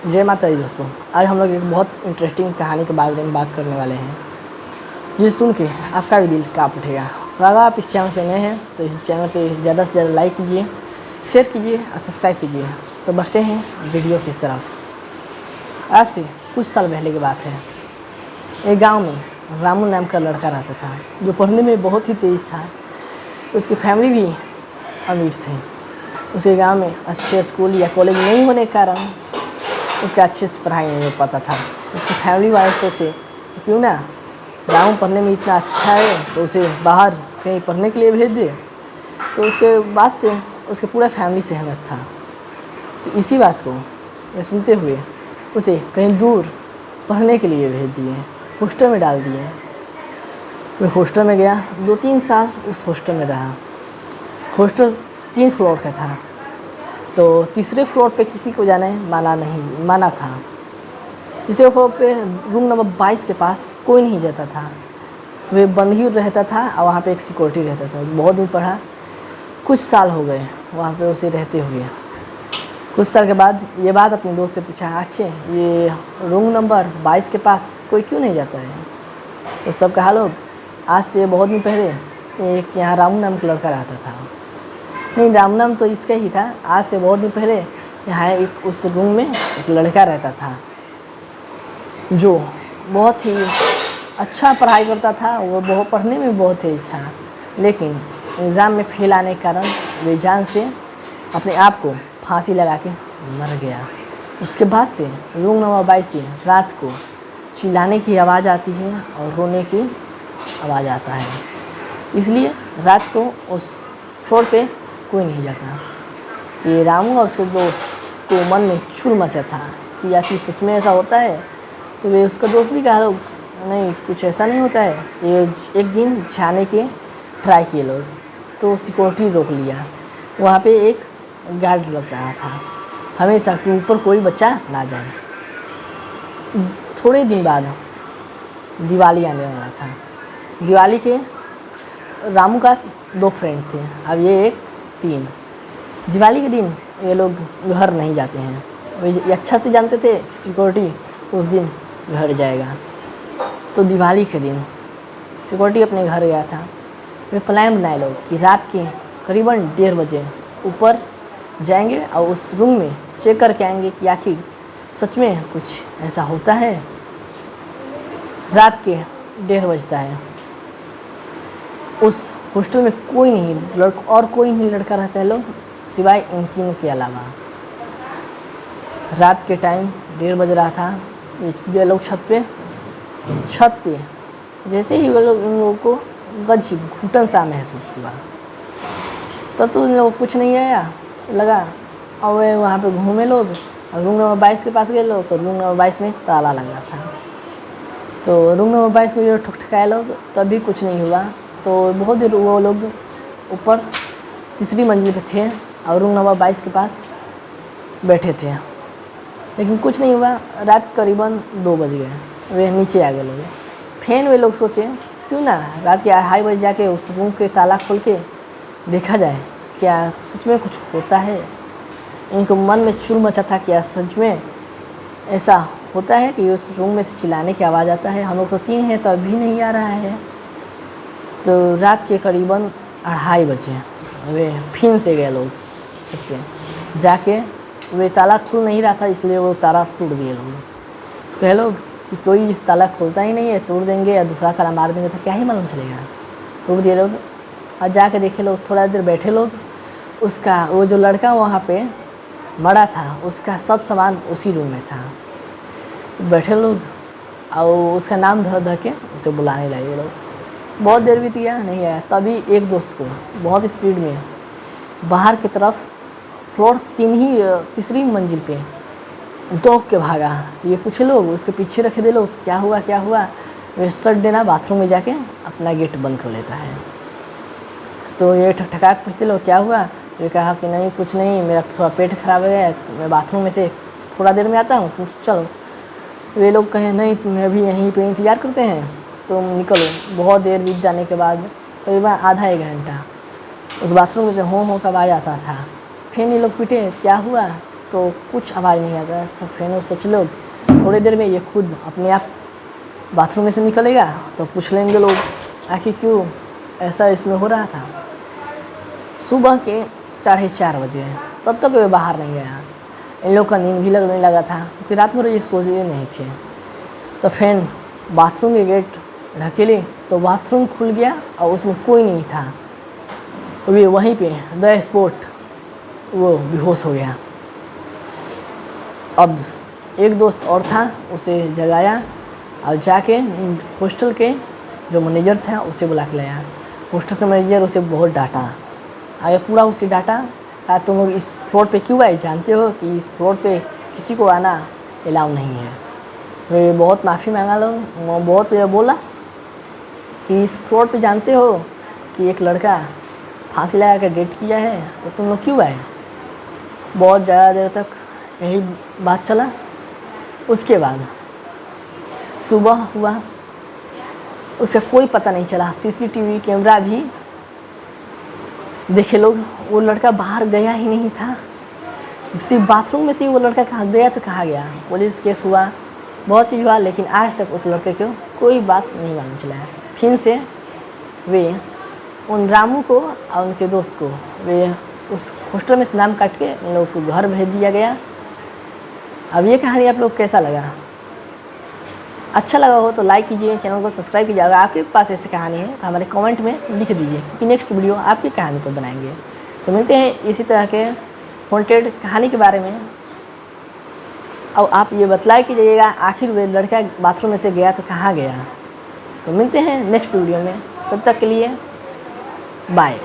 जय माता दी दोस्तों। आज हम लोग एक बहुत इंटरेस्टिंग कहानी के बारे में बात करने वाले हैं, जिसे सुन के आपका भी दिल काँप उठेगा। तो अगर आप इस चैनल पे नए हैं तो इस चैनल पे ज़्यादा से ज़्यादा लाइक कीजिए, शेयर कीजिए और सब्सक्राइब कीजिए। तो बढ़ते हैं वीडियो की तरफ। आज से कुछ साल पहले की बात है। एक गाँव में रामू नाम का लड़का रहता था, जो पढ़ने में बहुत ही तेज़ था। उसकी फैमिली भी अमीर थी। उसके गाँव में अच्छे स्कूल या कॉलेज नहीं होने के कारण उसका अच्छे से पढ़ाई नहीं हो पाता था। तो उसकी फैमिली वाले सोचे कि क्यों ना रामू पढ़ने में इतना अच्छा है तो उसे बाहर कहीं पढ़ने के लिए भेज दे। तो उसके बाद से उसके पूरा फैमिली सहमत था। तो इसी बात को सुनते हुए उसे कहीं दूर पढ़ने के लिए भेज दिए, हॉस्टल में डाल दिए। वह हॉस्टल में गया, 2-3 साल उस हॉस्टल में रहा। हॉस्टल 3 फ्लोर का था, तो तीसरे फ्लोर पे किसी को जाने माना था। तीसरे फ्लोर पे रूम नंबर 22 के पास कोई नहीं जाता था। वे बंद ही रहता था और वहाँ पे एक सिक्योरिटी रहता था। बहुत दिन पढ़ा, कुछ साल हो गए वहाँ पे उसे रहते हुए। कुछ साल के बाद ये बात अपने दोस्त से पूछा, अच्छे ये रूम नंबर 22 के पास कोई क्यों नहीं जाता है? तो सब कहा, लोग आज से बहुत दिन पहले एक यहाँ रामू नाम का लड़का रहता था। नहीं, राम नाम तो इसका ही था। आज से बहुत दिन पहले यहाँ एक उस रूम में एक लड़का रहता था, जो बहुत ही अच्छा पढ़ाई करता था। वो बहुत पढ़ने में बहुत तेज था, लेकिन एग्ज़ाम में फेल आने के कारण वे जान से अपने आप को फांसी लगा के मर गया। उसके बाद से रूम नंबर 22 से रात को चिल्लाने की आवाज़ आती है और रोने की आवाज़ आता है। इसलिए रात को उस फ्लोर पे कोई नहीं जाता। तो ये रामू और उसके दोस्त को मन में चुल मचा था कि आखिर सच में ऐसा होता है। तो वे उसका दोस्त भी कहा, लोग नहीं कुछ ऐसा नहीं होता है। तो ये एक दिन जाने के ट्राई किए लोग, तो सिक्योरिटी रोक लिया। वहाँ पे एक गार्ड लग रहा था हमेशा कि ऊपर कोई बच्चा ना जाए। थोड़े दिन बाद दिवाली आने वाला था। दिवाली के रामू का 2 फ्रेंड थे, अब ये एक 3। दिवाली के दिन ये लोग घर नहीं जाते हैं। वे अच्छा से जानते थे कि सिक्योरिटी उस दिन घर जाएगा। तो दिवाली के दिन सिक्योरिटी अपने घर गया था। वे प्लान बनाए लोग कि रात के करीबन 1:30 बजे ऊपर जाएंगे और उस रूम में चेक करके आएंगे कि आखिर सच में कुछ ऐसा होता है। रात के 1:30 बजता है। उस हॉस्टल में कोई नहीं लड़का रहता है लोग, सिवाय इन 3 के अलावा। रात के टाइम 1:30 बज रहा था। ये लोग छत पे जैसे ही वो लोग इन लोगों को घुटन सा महसूस हुआ, तब तो इन लोगों को कुछ नहीं आया लगा। और वे वहाँ पे घूमे लोग और रूम नंबर 22 के पास गए लोग, तो रूम नंबर 22 में ताला लगा था। तो रूम नंबर 22 को जो ठकठकाए लोग, तब भी कुछ नहीं हुआ। तो बहुत देर वो लोग ऊपर तीसरी मंजिल पे थे और रूम नंबर 22 के पास बैठे थे, लेकिन कुछ नहीं हुआ। रात करीबन 2 बज गए, वे नीचे आ गए लोग। फिर वे लोग सोचे क्यों ना रात के 2:30 बजे जाके उस रूम के ताला खोल के देखा जाए, क्या सच में कुछ होता है। इनको मन में चुल मचा था, क्या सच में ऐसा होता है कि उस रूम में से चिल्लाने की आवाज़ आता है। हम लोग तो 3 हैं तो अभी नहीं आ रहा है। तो रात के करीबन 2:30 बजे वे फिर से गए लोग छत पे जाके। वे ताला खुल नहीं रहा था, इसलिए वो ताला तोड़ दिए लोग। कह लोग कि कोई इस ताला खोलता ही नहीं है, तोड़ देंगे या दूसरा ताला मार देंगे तो क्या ही मालूम चलेगा। तोड़ दिए लोग और जाके देखे लोग। थोड़ा देर बैठे लोग, उसका वो जो लड़का वहाँ पे मरा था, उसका सब सामान उसी रूम में था। बैठे लोग और उसका नाम धर के उसे बुलाने लगे लोग। बहुत देर बीत गया, नहीं आया। तभी एक दोस्त को बहुत स्पीड में बाहर की तरफ फ्लोर तीसरी मंजिल पे दौड़ के भागा। तो ये पूछे लोग, उसके पीछे रखे दे लोग, क्या हुआ। वे सट देना बाथरूम में जाके अपना गेट बंद कर लेता है। तो ये ठकठका पूछते लोग क्या हुआ। तो ये कहा कि नहीं कुछ नहीं, मेरा थोड़ा पेट खराब है, मैं बाथरूम में से थोड़ा देर में आता हूँ, तुम चलो। वे लोग कहे नहीं, तुम्हें अभी यहीं पे इंतज़ार करते हैं, तुम निकलो। बहुत देर बीत जाने के बाद करीबन आधा 1 घंटा उस बाथरूम में से हो का आवाज़ आता था। फिर ये लोग पीटे, क्या हुआ। तो कुछ आवाज़ नहीं आता। तो फिर सोच लो थोड़ी देर में ये खुद अपने आप बाथरूम में से निकलेगा, तो पूछ लेंगे लोग आखिर क्यों ऐसा इसमें हो रहा था। सुबह के 4:30 बजे, तब तक वे बाहर नहीं गया। इन लोग का नींद भी लगने लगा था क्योंकि रात भर ये सोए नहीं थे। तो फिर बाथरूम के गेट ढकेले तो बाथरूम खुल गया और उसमें कोई नहीं था। वे वहीं पे द स्पॉट वो बेहोश हो गया। अब एक दोस्त और था, उसे जगाया और जाके हॉस्टल के जो मैनेजर था उसे बुला के लाया। हॉस्टल का मैनेजर उसे बहुत डांटा, आगे पूरा उसे डांटा, कहा तुम लोग इस फ्लोर पे क्यों आए, जानते हो कि इस फ्लोर पे किसी को आना अलाउ नहीं है। वे बहुत माफ़ी मांगा लो, बहुत ये बोला कि इस फ्लोर पे जानते हो कि एक लड़का फांसी लगा कर डेट किया है, तो तुम लोग क्यों आए। बहुत ज़्यादा देर तक यही बात चला। उसके बाद सुबह हुआ, उसका कोई पता नहीं चला। सीसीटीवी कैमरा भी देखे लोग, वो लड़का बाहर गया ही नहीं था। सिर्फ बाथरूम में से वो लड़का कहाँ गया तो कहाँ गया। पुलिस केस हुआ, बहुत चीज़ हुआ, लेकिन आज तक उस लड़के को कोई बात नहीं मालूम चला है। फिर से वे उन रामू को और उनके दोस्त को वे उस हॉस्टल में से नाम काट के उन लोग को घर भेज दिया गया। अब ये कहानी आप लोग कैसा लगा, अच्छा लगा हो तो लाइक कीजिए, चैनल को सब्सक्राइब कीजिए। अगर आपके पास ऐसी कहानी है तो हमारे कमेंट में लिख दीजिए, क्योंकि नेक्स्ट वीडियो आपकी कहानी पर बनाएंगे। तो मिलते हैं इसी तरह के हॉन्टेड कहानी के बारे में। और आप ये बतलाए कीजिएगा आखिर वे लड़का बाथरूम में से गया तो कहाँ गया। तो मिलते हैं नेक्स्ट वीडियो में, तब तक के लिए बाय।